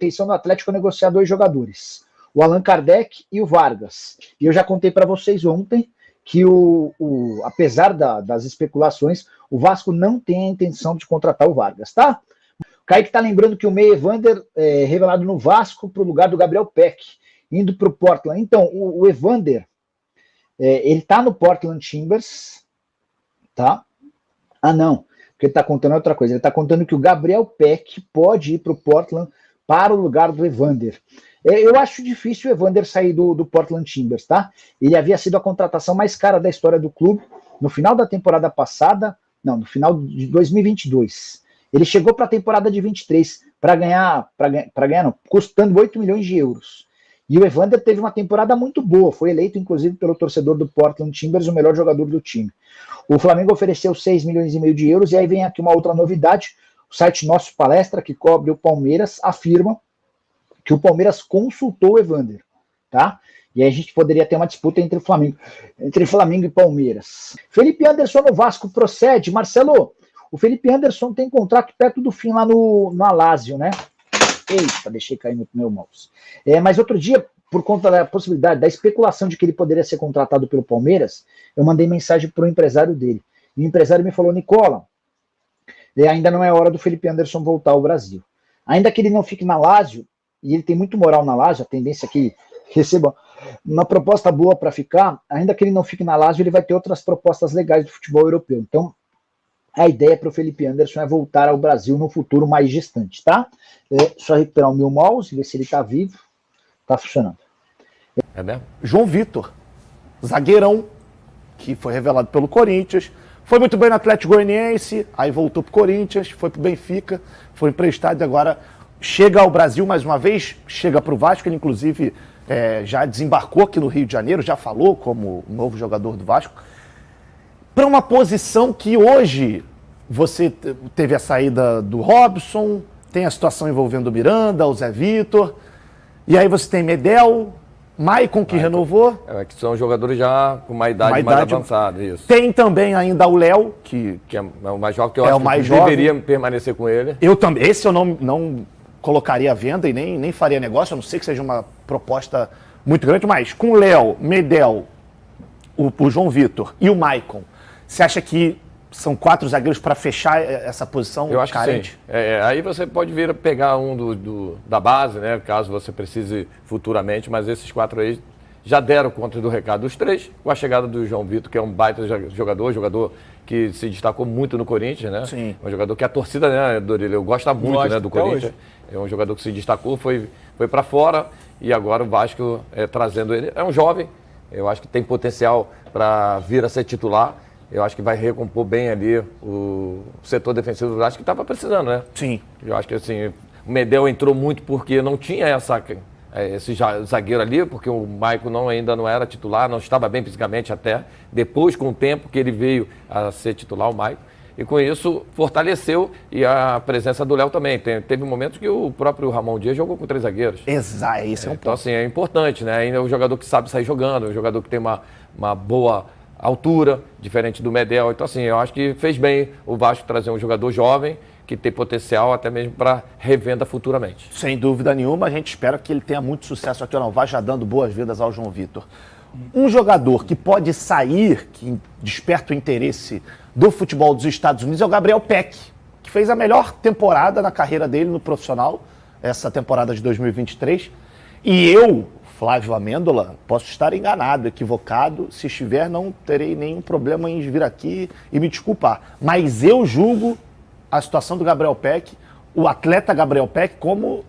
intenção do Atlético negociar 2 jogadores, o Allan Kardec e o Vargas. E eu já contei para vocês ontem que, apesar das especulações, o Vasco não tem a intenção de contratar o Vargas, tá? O Kaique está lembrando que o meia Evander é revelado no Vasco para o lugar do Gabriel Peck, indo para o Portland. Então, o Evander, ele está no Portland Timbers, tá? Ah, não, porque ele está contando outra coisa. Ele está contando que o Gabriel Peck pode ir para o Portland para o lugar do Evander. Eu acho difícil o Evander sair do Portland Timbers, tá? Ele havia sido a contratação mais cara da história do clube no final da temporada passada, não, no final de 2022. Ele chegou para a temporada de 23 para ganhar não, custando 8 milhões de euros. E o Evander teve uma temporada muito boa, foi eleito inclusive pelo torcedor do Portland Timbers o melhor jogador do time. O Flamengo ofereceu 6 milhões e meio de euros, e aí vem aqui uma outra novidade. O site Nosso Palestra, que cobre o Palmeiras, afirma que o Palmeiras consultou o Evander, tá? E aí a gente poderia ter uma disputa entre Flamengo e Palmeiras. Felipe Anderson no Vasco procede. Marcelo, o Felipe Anderson tem contrato perto do fim lá no Lazio, né? Eita, deixei cair no meu mouse. Mas outro dia, por conta da possibilidade, da especulação de que ele poderia ser contratado pelo Palmeiras, eu mandei mensagem para o empresário dele. E o empresário me falou, Nicola, ainda não é hora do Felipe Anderson voltar ao Brasil. Ainda que ele não fique na Lazio, e ele tem muito moral na Lazio, a tendência é que receba uma proposta boa para ficar, ainda que ele não fique na Lazio, ele vai ter outras propostas legais do futebol europeu. Então, a ideia para o Felipe Anderson é voltar ao Brasil no futuro mais distante, tá? Só recuperar o meu mouse, ver se ele está vivo. Está funcionando. É mesmo? João Vitor, zagueirão, que foi revelado pelo Corinthians, foi muito bem no Atlético Goianiense, aí voltou para o Corinthians, foi para o Benfica, foi emprestado e agora chega ao Brasil mais uma vez, chega para o Vasco, ele inclusive já desembarcou aqui no Rio de Janeiro, já falou como novo jogador do Vasco, para uma posição que hoje você teve a saída do Robson, tem a situação envolvendo o Miranda, o Zé Vitor, e aí você tem Medel, Maicon que renovou. Que são jogadores já com uma idade mais avançada, isso. Tem também ainda o Léo, que é o mais jovem, que eu acho que deveria permanecer com ele. Eu também, esse eu não colocaria à venda e nem faria negócio, a não ser que seja uma proposta muito grande, mas com o Léo, Medel, o João Vitor e o Maicon, você acha que são 4 zagueiros para fechar essa posição? Eu acho carente? Que sim. Aí você pode vir a pegar um da base, né, caso você precise futuramente, mas esses 4 aí já deram conta do recado dos 3, com a chegada do João Vitor, que é um baita jogador que se destacou muito no Corinthians, né? Sim. Um jogador que a torcida, né, Dorilo, gosta muito, né, do Corinthians. Hoje. É um jogador que se destacou, foi para fora e agora o Vasco trazendo ele. É um jovem, eu acho que tem potencial para vir a ser titular. Eu acho que vai recompor bem ali o setor defensivo do Vasco, que estava precisando, né? Sim. Eu acho que assim, o Medel entrou muito porque não tinha esse zagueiro ali, porque o Maicon ainda não era titular, não estava bem fisicamente até. Depois, com o tempo que ele veio a ser titular, o Maicon. E com isso, fortaleceu e a presença do Léo também. Teve momentos que o próprio Ramon Dias jogou com 3 zagueiros. Exato, isso é um ponto. Então, assim, é importante, né? Ainda é um jogador que sabe sair jogando, um jogador que tem uma boa altura, diferente do Medel. Então, assim, eu acho que fez bem o Vasco trazer um jogador jovem que tem potencial até mesmo para revenda futuramente. Sem dúvida nenhuma, a gente espera que ele tenha muito sucesso aqui no Vasco, já dando boas-vindas ao João Vitor. Um jogador que pode sair, que desperta o interesse do futebol dos Estados Unidos, é o Gabriel Peck, que fez a melhor temporada na carreira dele no profissional, essa temporada de 2023. E eu, Flávio Amêndola, posso estar enganado, equivocado. Se estiver, não terei nenhum problema em vir aqui e me desculpar. Mas eu julgo a situação do Gabriel Peck, o atleta Gabriel Peck, como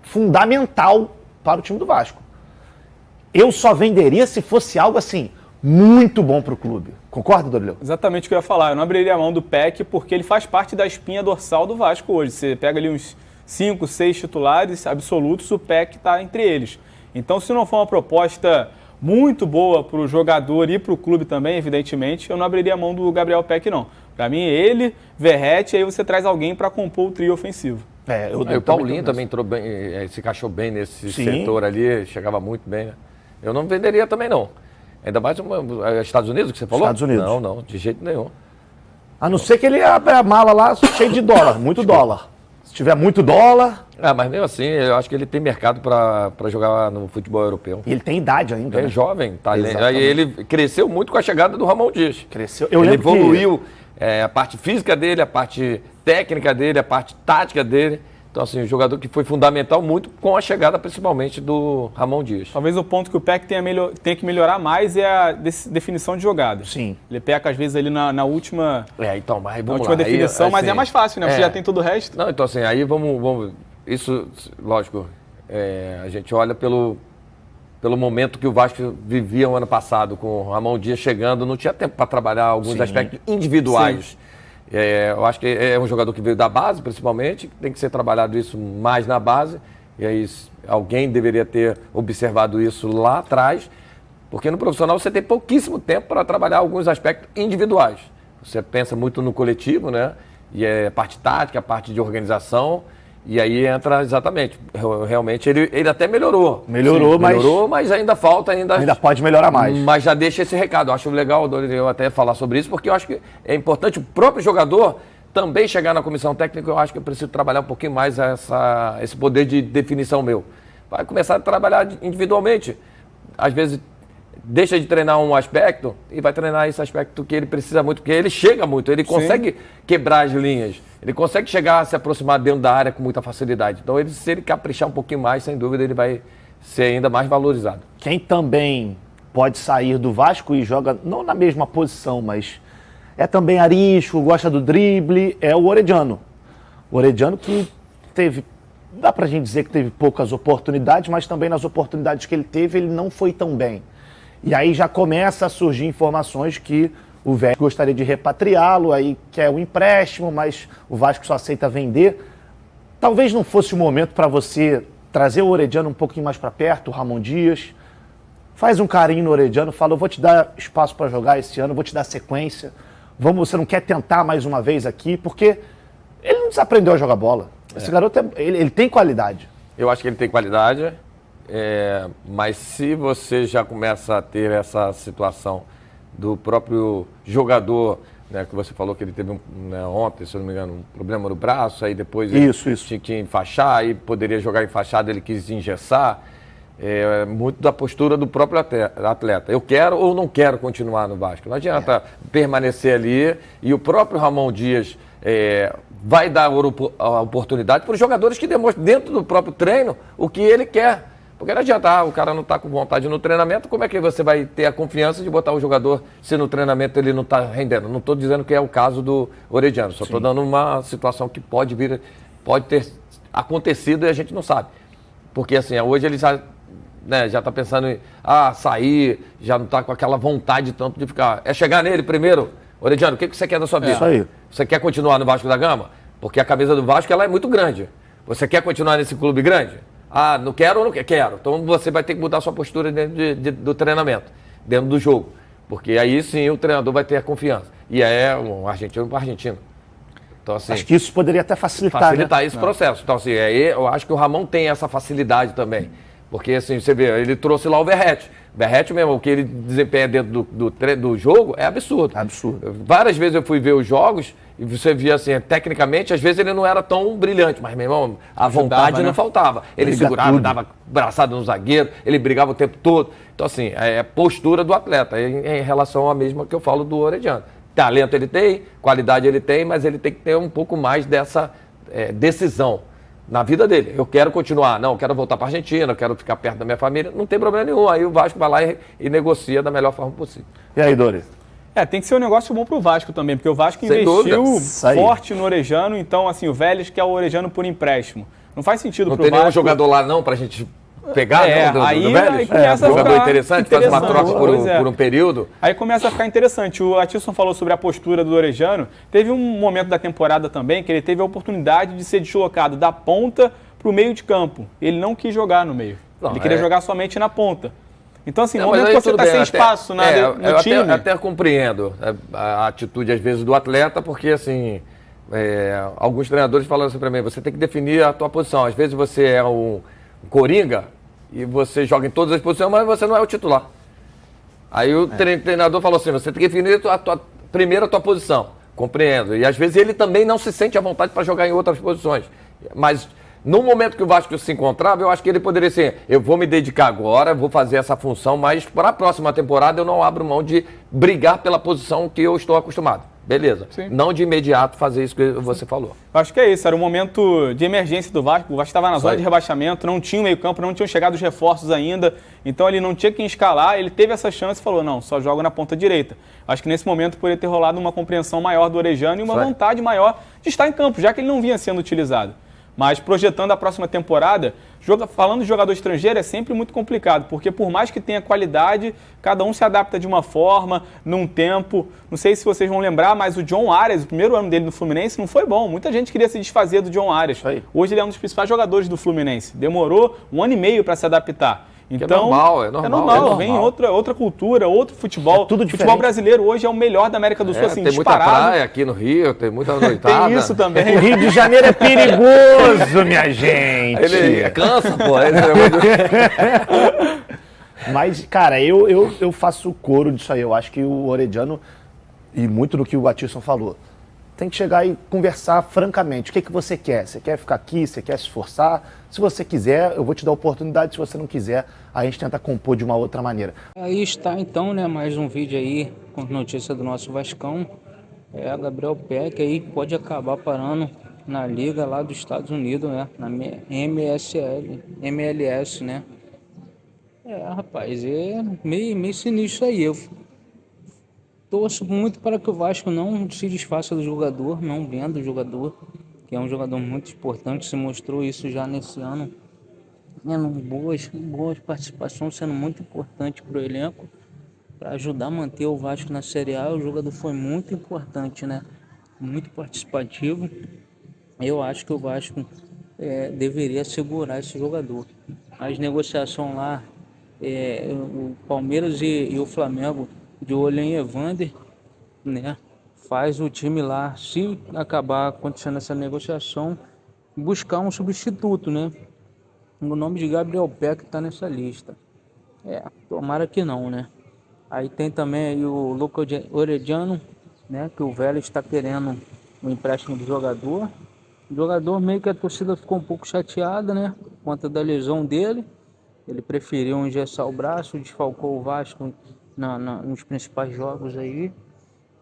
fundamental para o time do Vasco. Eu só venderia se fosse algo assim, muito bom para o clube. Concorda, Dorileu? Exatamente o que eu ia falar. Eu não abriria a mão do Peck porque ele faz parte da espinha dorsal do Vasco hoje. Você pega ali uns 5, 6 titulares absolutos, o Peck está entre eles. Então, se não for uma proposta muito boa para o jogador e para o clube também, evidentemente, eu não abriria a mão do Gabriel Peck, não. Para mim, ele, Verratti, aí você traz alguém para compor o trio ofensivo. O Paulinho também entrou bem, se encaixou bem nesse setor ali, chegava muito bem, né? Eu não venderia também, não. Ainda mais Estados Unidos, que você falou? Estados Unidos. Não, de jeito nenhum. A não ser que ele abra a mala lá cheio de dólar, muito dólar. Se tiver muito dólar... Mas mesmo assim, eu acho que ele tem mercado para jogar no futebol europeu. E ele tem idade ainda, É né? jovem, tá? Exatamente. Ele cresceu muito com a chegada do Ramon Dias. Cresceu. Ele evoluiu a parte física dele, a parte técnica dele, a parte tática dele. Então, assim, um jogador que foi fundamental muito com a chegada, principalmente, do Ramon Dias. Talvez o ponto que o PEC tenha que melhorar mais é a definição de jogada. Sim. Ele peca, às vezes, ali na última, Então, mas na vamos última lá. definição, Aí, mas assim, é mais fácil, né? Você já tem todo o resto. Não, então assim, aí vamos isso, lógico, a gente olha pelo momento que o Vasco vivia o ano passado, com o Ramon Dias chegando, não tinha tempo para trabalhar alguns aspectos individuais. Eu acho que é um jogador que veio da base, principalmente, tem que ser trabalhado isso mais na base, e aí alguém deveria ter observado isso lá atrás, porque no profissional você tem pouquíssimo tempo para trabalhar alguns aspectos individuais. Você pensa muito no coletivo, né? E é parte tática, parte de organização, e aí entra exatamente. Realmente ele até melhorou. Melhorou, mas ainda falta. Ainda pode melhorar mais. Mas já deixa esse recado. Eu acho legal eu até falar sobre isso, porque eu acho que é importante o próprio jogador também chegar na comissão técnica. Eu acho que eu preciso trabalhar um pouquinho mais esse poder de definição meu. Vai começar a trabalhar individualmente. Às vezes deixa de treinar um aspecto e vai treinar esse aspecto que ele precisa muito, porque ele chega muito, ele consegue quebrar as linhas, ele consegue chegar a se aproximar dentro da área com muita facilidade. Então, se ele caprichar um pouquinho mais, sem dúvida, ele vai ser ainda mais valorizado. Quem também pode sair do Vasco e joga, não na mesma posição, mas é também arisco, gosta do drible, é o Orediano. O Orediano que teve, dá pra gente dizer que teve poucas oportunidades, mas também nas oportunidades que ele teve, ele não foi tão bem. E aí já começa a surgir informações que o Vasco gostaria de repatriá-lo, aí quer um empréstimo, mas o Vasco só aceita vender. Talvez não fosse o momento para você trazer o Orediano um pouquinho mais para perto, o Ramon Dias. Faz um carinho no Orediano, fala, eu vou te dar espaço para jogar esse ano, vou te dar sequência. Você não quer tentar mais uma vez aqui? Porque ele não desaprendeu a jogar bola. Esse garoto, ele tem qualidade. Eu acho que ele tem qualidade. Mas se você já começa a ter essa situação do próprio jogador, né, que você falou que ele teve ontem, se eu não me engano, um problema no braço, aí depois ele tinha que enfaixar, aí poderia jogar enfaixado, ele quis engessar, muito da postura do próprio atleta. Eu quero ou não quero continuar no Vasco. Não adianta permanecer ali, e o próprio Ramon Dias vai dar a oportunidade para os jogadores que demonstram dentro do próprio treino o que ele quer. Porque não adianta, o cara não está com vontade no treinamento, como é que você vai ter a confiança de botar o jogador se no treinamento ele não está rendendo? Não estou dizendo que é o caso do Orediano, só estou dando uma situação que pode ter acontecido e a gente não sabe. Porque assim, hoje ele já está pensando em sair, já não está com aquela vontade tanto de ficar. É chegar nele primeiro. Orediano, o que você quer da sua vida? Isso aí. Você quer continuar no Vasco da Gama? Porque a camisa do Vasco ela é muito grande. Você quer continuar nesse clube grande? Não quero ou não quero? Quero. Então você vai ter que mudar sua postura dentro do treinamento, dentro do jogo. Porque aí sim o treinador vai ter a confiança. E é um argentino para argentino. Então, assim, acho que isso poderia até facilitar esse processo. Então, assim, eu acho que o Ramon tem essa facilidade também. Porque, assim, você vê, ele trouxe lá o Verratti. O Verratti mesmo, o que ele desempenha dentro do jogo é absurdo. Absurdo. Várias vezes eu fui ver os jogos e você via, assim, tecnicamente, às vezes ele não era tão brilhante, mas, meu irmão, a vontade não faltava. Ele segurava, dava braçada no zagueiro, ele brigava o tempo todo. Então, assim, é postura do atleta, em relação à mesma que eu falo do Orediano. Talento ele tem, qualidade ele tem, mas ele tem que ter um pouco mais dessa decisão na vida dele. Eu quero continuar, não, eu quero voltar para a Argentina, eu quero ficar perto da minha família, não tem problema nenhum. Aí o Vasco vai lá e negocia da melhor forma possível. E aí, Dori? Tem que ser um negócio bom pro Vasco também, porque o Vasco investiu forte no Orediano, então assim, o Vélez quer o Orediano por empréstimo. Não faz sentido pro Vasco. Não tem nenhum jogador lá não pra gente pegar do Vélez? Aí começa a jogador ficar interessante, faz uma troca por um período. Aí começa a ficar interessante. O Atilson falou sobre a postura do Orediano. Teve um momento da temporada também que ele teve a oportunidade de ser deslocado da ponta pro meio de campo. Ele não quis jogar no meio. Ele queria jogar somente na ponta. Então, assim, no momento que você está sem espaço no time... Eu até compreendo a atitude, às vezes, do atleta, porque, assim, alguns treinadores falam assim para mim, você tem que definir a tua posição. Às vezes você é um coringa e você joga em todas as posições, mas você não é o titular. Aí o treinador falou assim, você tem que definir primeiro a tua posição. Compreendo. E, às vezes, ele também não se sente à vontade para jogar em outras posições. Mas no momento que o Vasco se encontrava, eu acho que ele poderia ser, eu vou me dedicar agora, vou fazer essa função, mas para a próxima temporada eu não abro mão de brigar pela posição que eu estou acostumado. Beleza. Sim. Não de imediato fazer isso que você falou. Eu acho que é isso, era um momento de emergência do Vasco. O Vasco estava na zona de rebaixamento, não tinha o meio-campo, não tinham chegado os reforços ainda. Então ele não tinha quem escalar, ele teve essa chance e falou: não, só jogo na ponta direita. Acho que nesse momento poderia ter rolado uma compreensão maior do Orejano e uma vontade maior de estar em campo, já que ele não vinha sendo utilizado. Mas projetando a próxima temporada, falando de jogador estrangeiro é sempre muito complicado, porque por mais que tenha qualidade, cada um se adapta de uma forma, num tempo. Não sei se vocês vão lembrar, mas o John Arias, o primeiro ano dele no Fluminense, não foi bom. Muita gente queria se desfazer do John Arias. Hoje ele é um dos principais jogadores do Fluminense. Demorou 1 ano e meio para se adaptar. Então, é normal. Vem outra cultura, outro futebol. Tudo o futebol brasileiro hoje é o melhor da América do Sul, assim, tem disparado. muita praia aqui no Rio, tem muita noitada. Tem isso também. O Rio de Janeiro é perigoso, minha gente. Ele cansa, pô. Mas, cara, eu faço coro disso aí. Eu acho que o Orediano, e muito do que o Atisson falou, tem que chegar e conversar francamente. O que você quer? Você quer ficar aqui? Você quer se esforçar? Se você quiser, eu vou te dar a oportunidade. Se você não quiser, a gente tenta compor de uma outra maneira. Aí está então, né, mais um vídeo aí com notícia do nosso Vascão. Gabriel Peck aí pode acabar parando na liga lá dos Estados Unidos, né, na MLS, né. Rapaz, é meio sinistro aí. Eu torço muito para que o Vasco não se desfaça do jogador, não venda o jogador, que é um jogador muito importante, se mostrou isso já nesse ano, boas participações, sendo muito importante para o elenco, para ajudar a manter o Vasco na Série A. O jogador foi muito importante, né? Muito participativo. Eu acho que o Vasco deveria segurar esse jogador. As negociações lá, o Palmeiras e o Flamengo de olho em Evander, né? Faz o time lá, se acabar acontecendo essa negociação, buscar um substituto, né? O nome de Gabriel Peck está nessa lista. Tomara que não, né? Aí tem também aí o Lucas Orediano, né? Que o Vélez está querendo o empréstimo do jogador. O jogador, meio que a torcida ficou um pouco chateada, né? Por conta da lesão dele. Ele preferiu engessar o braço, desfalcou o Vasco nos principais jogos aí,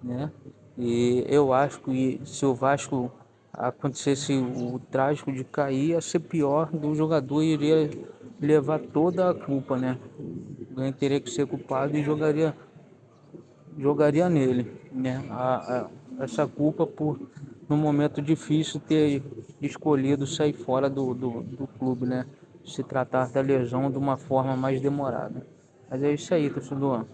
né? E eu acho que se o Vasco acontecesse o trágico de cair, ia ser pior, do jogador iria levar toda a culpa, né? Ele teria que ser culpado e jogaria nele, né? Essa culpa por, num momento difícil, ter escolhido sair fora do clube, né? Se tratar da lesão de uma forma mais demorada. Mas é isso aí, torcedor.